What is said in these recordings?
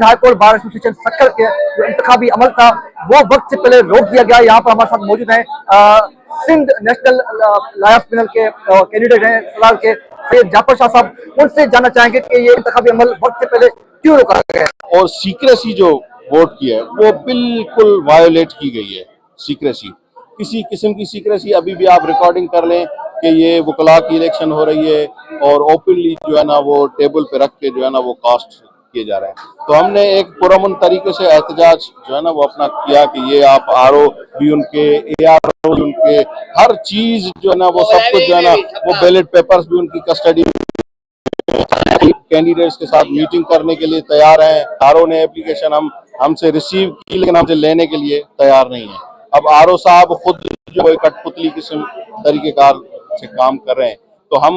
High court bar association सक्कर के जो इंतखाबी अमल था वो वक्त से पहले रोक दिया गया। यहाँ पर हमारे साथ मौजूद हैं सिंध नेशनल लायर्स पैनल के कैंडिडेट हैं फिलहाल के सैयद जाफर शाह साहब। उनसे जानना चाहेंगे कि ये इंतखाबी अमल वक्त से पहले क्यों रोका गया और सीक्रेसी जो वोट की है वो बिल्कुल वायोलेट की गई है। सीक्रेसी, किसी किस्म की सीक्रेसी, अभी भी आप रिकॉर्डिंग कर लें कि ये वकला की इलेक्शन हो रही है और ओपनली जो है ना वो टेबल पे रख के जो है ना वो कास्ट किए जा रहे हैं। तो हमने एक पुरअमन तरीके से एहतजाज जो है ना वो अपना किया कि ये आप आरओ भी उनके, एआरओ भी उनके, हर चीज जो है ना वो सब कुछ जो है ना वो बैलेट पेपर्स भी उनकी कस्टडी, कैंडिडेट्स के साथ मीटिंग करने के लिए तैयार हैं। आरओ ने एप्लीकेशन हमसे रिसीव की लेकिन हमसे लेने के लिए तैयार नहीं है। अब आरओ साहब खुद जो कठपुतली किस्म तरीकेकार से काम कर रहे हैं। तो हम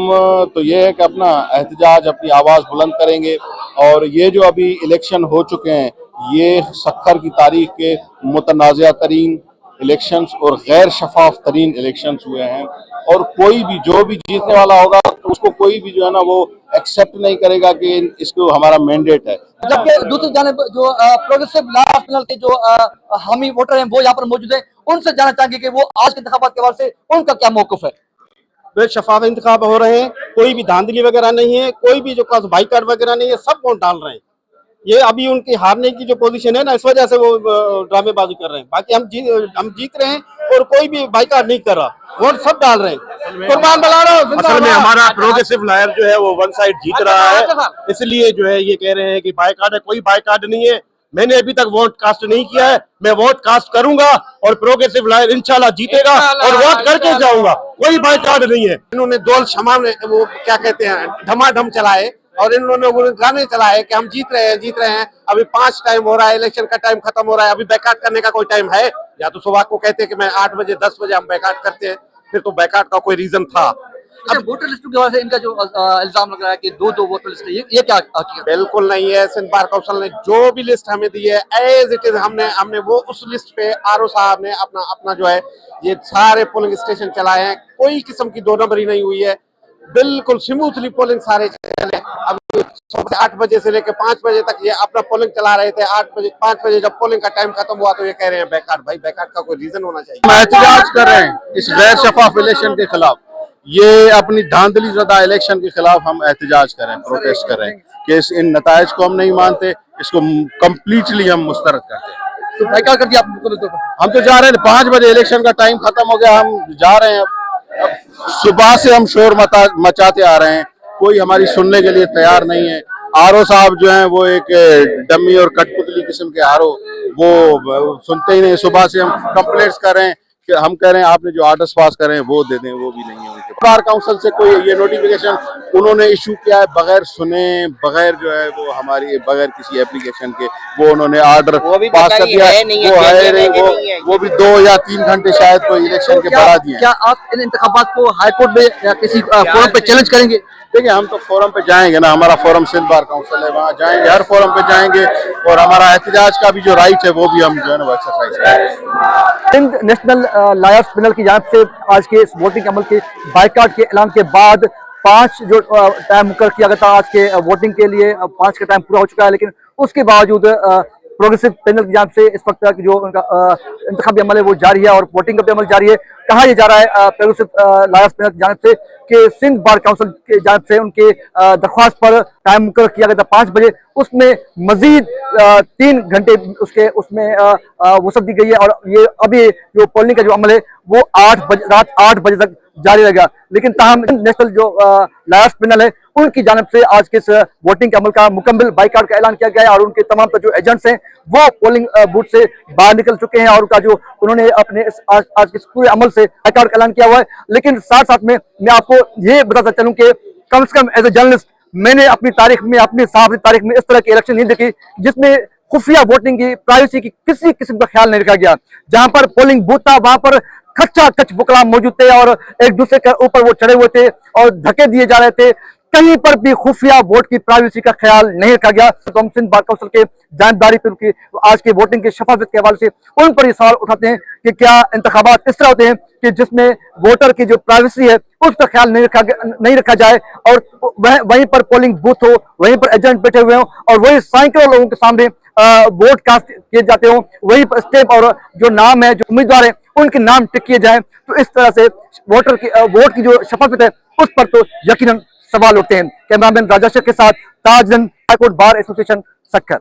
तो ये है कि अपना एहतजाज, अपनी आवाज़ बुलंद करेंगे। और ये जो अभी इलेक्शन हो चुके हैं ये सक्खर की तारीख के मुतनाज़ा तरीन इलेक्शंस और गैर शफाफ तरीन इलेक्शंस हुए हैं। और कोई भी जो भी जीतने वाला होगा उसको कोई भी जो है ना वो एक्सेप्ट नहीं करेगा कि इसको हमारा मैंडेट है। जबकि दूसरी जानिब जो प्रोग्रेसिव लायर्स पैनल के जो हामी वोटर हैं वो यहाँ पर मौजूद हैं। उनसे जानना चाहेंगे कि वो आज के इंतखाबात के हवाले से उनका क्या मौक़िफ़ है। वे शफाफ इंतखाब हो रहे हैं, कोई भी धांधली वगैरह नहीं है, कोई भी जो बाइकाट वगैरह नहीं है, सब वोट डाल रहे हैं। ये अभी उनकी हारने की जो पोजीशन है ना, इस वजह से वो ड्रामेबाजी कर रहे हैं। बाकी हम जीत रहे हैं और कोई भी बाइकाट नहीं कर रहा, वोट सब डाल रहे हैं। कुर्बान बलारो। असल में हमारा प्रोग्रेसिव लायर जो है वो वन साइड जीत रहा है, इसलिए जो है ये कह रहे हैं कि बाइकाट है। कोई बाइकाट नहीं है। मैंने अभी तक वोट कास्ट नहीं किया है, मैं वोट कास्ट करूंगा और प्रोग्रेसिव लायर इंशाल्लाह जीतेगा और वोट करके जाऊंगा। कोई बाइकाट नहीं है। इन्होंने दौल शमा में वो क्या कहते हैं धमाधम चलाए और इन्होंने वो गाने चलाए कि हम जीत रहे हैं। अभी 5 टाइम हो रहा है, इलेक्शन का टाइम खत्म हो रहा है, अभी बैकाट करने का कोई टाइम है? या तो सुबह को कहते हैं कि मैं 8 बजे 10 बजे हम बैकाट करते हैं, फिर तो बैकाट का कोई रीजन था। अच्छा, वोटर लिस्ट के वजह से इनका जो इल्जाम लग रहा है कि दो वोटर लिस्ट है, ये क्या हकीकत? बिल्कुल नहीं है। सिंध बार काउंसिल ने जो भी लिस्ट हमें दी है एज इट इज हमने वो उस लिस्ट पे आरओ साहब ने अपना जो है ये सारे पोलिंग स्टेशन चलाए हैं। कोई किस्म की 2 नंबरी नहीं हुई है, बिल्कुल स्मूथली पोलिंग सारे चले। अभी 8 बजे से लेकर 5 बजे तक ये अपना पोलिंग चला रहे थे। 5 बजे जब पोलिंग का टाइम खत्म हुआ तो ये कह रहे हैं बैकाट। भाई बैकाट का कोई रीजन होना चाहिए। हम एहतजाज कर रहे हैं इस गैर शफाफ इलेक्शन के खिलाफ, ये अपनी धांधली ज़दा इलेक्शन के खिलाफ हम एहतजाज कर रहे हैं, प्रोटेस्ट कर रहे हैं कि इन नताइज को हम नहीं मानते, इसको कम्प्लीटली हम मुस्तरद करते हैं। तो बैकाट कर दिया आप? हम तो जा रहे हैं, 5 बजे इलेक्शन का टाइम खत्म हो गया, हम जा रहे हैं। अब सुबह से हम शोर मचाते आ रहे हैं, कोई हमारी सुनने के लिए तैयार नहीं है। आरओ साहब जो हैं वो एक डमी और कठपुतली किस्म के आरओ, वो सुनते ही नहीं। सुबह से हम कंप्लेंट्स कर रहे हैं कि हम कह रहे हैं आपने जो आर्डर्स पास कर रहे हैं वो दे दें, वो भी नहीं है उनके। बार काउंसिल से कोई ये नोटिफिकेशन उन्होंने इशू किया है बगैर सुने, बगैर जो है वो हमारी बगैर किसी एप्लीकेशन के वो उन्होंने आर्डर पास कर दिया है। वो भी 2 या 3 घंटे शायद कोई इलेक्शन के बढ़ा दिए। क्या आप इन इंतखाबात को हाईकोर्ट में या किसी फोरम पे चैलेंज करेंगे? देखिए, हम तो फोरम पे जाएंगे ना, हमारा फोरम सिंध बार काउंसिल है, वहाँ जाएंगे, हर फोरम पे जाएंगे और हमारा एहतजाज का भी जो राइट है वो भी हम जो है ना एक्सरसाइज करेंगे। सिंध नेशनल लायर्स पैनल की जानिब से आज के इस वोटिंग अमल के बाइकाट के ऐलान के बाद 5 जो टाइम मुकर किया गया था आज के वोटिंग के लिए, 5 का टाइम पूरा हो चुका है। लेकिन उसके बावजूद प्रोग्रेसिव पैनल की जानिब से इस वक्त की जो उनका इंतखाबी अमल है वो जारी है और वोटिंग का भी अमल जारी है। कहा यह जा रहा है प्रोग्रेसिव लायर्स पैनल की जानिब से कि सिंध बार काउंसिल की जानिब से उनके दरख्वास्त पर टाइम मुकर किया गया था 5 बजे, उसमें मजीद 3 घंटे उसमें वसअत दी गई है और ये अभी जो पोलिंग का जो अमल है वो रात 8 बजे तक जारी रहेगा। लेकिन ताहम नेशनल जो लायर्स पैनल है उनकी जानिब से आज के इस वोटिंग के अमल का मुकम्मल बाइकाट का ऐलान किया गया है और उनके तमाम जो एजेंट्स हैं वो पोलिंग बूथ से बाहर निकल चुके हैं और उनका जो उन्होंने अपने आज के पूरे अमल से बाइकाट का ऐलान किया हुआ है। लेकिन साथ साथ में मैं आपको ये बताता चलूं कि कम से कम एज ए जर्नलिस्ट मैंने अपनी तारीख में, अपनी साहब तारीख में इस तरह की इलेक्शन नहीं देखी जिसमें खुफिया वोटिंग की, प्राइवेसी की किसी किस्म का ख्याल नहीं रखा गया। जहां पर पोलिंग बूथ था वहां पर खच्चा खच वकला मौजूद थे और एक दूसरे के ऊपर वो चढ़े हुए थे और धक्के दिए जा रहे थे। कहीं पर भी खुफिया वोट की प्राइवेसी का ख्याल नहीं रखा गया। तो हम सिंध बार काउंसिल के जानबदारी पर उनकी आज के वोटिंग की शफाफत के हवाले से उन पर ये सवाल उठाते हैं कि क्या इंतखाबात इस तरह होते हैं कि जिसमें वोटर की जो प्राइवेसी है उसका ख्याल नहीं रखा जाए और वहीं पर पोलिंग बूथ हो, वहीं पर एजेंट बैठे हुए हों और वही सैकड़ों लोगों के सामने वोट कास्ट किए जाते हों, वही स्टेप और जो नाम है, जो उम्मीदवार है, उनके नाम टिक किए जाएं। तो इस तरह से वोट की जो शफाफत है उस पर तो यकीनन सवाल उठते हैं। कैमरामैन राजा शेख के साथ ताजन, हाईकोर्ट बार एसोसिएशन सक्कर।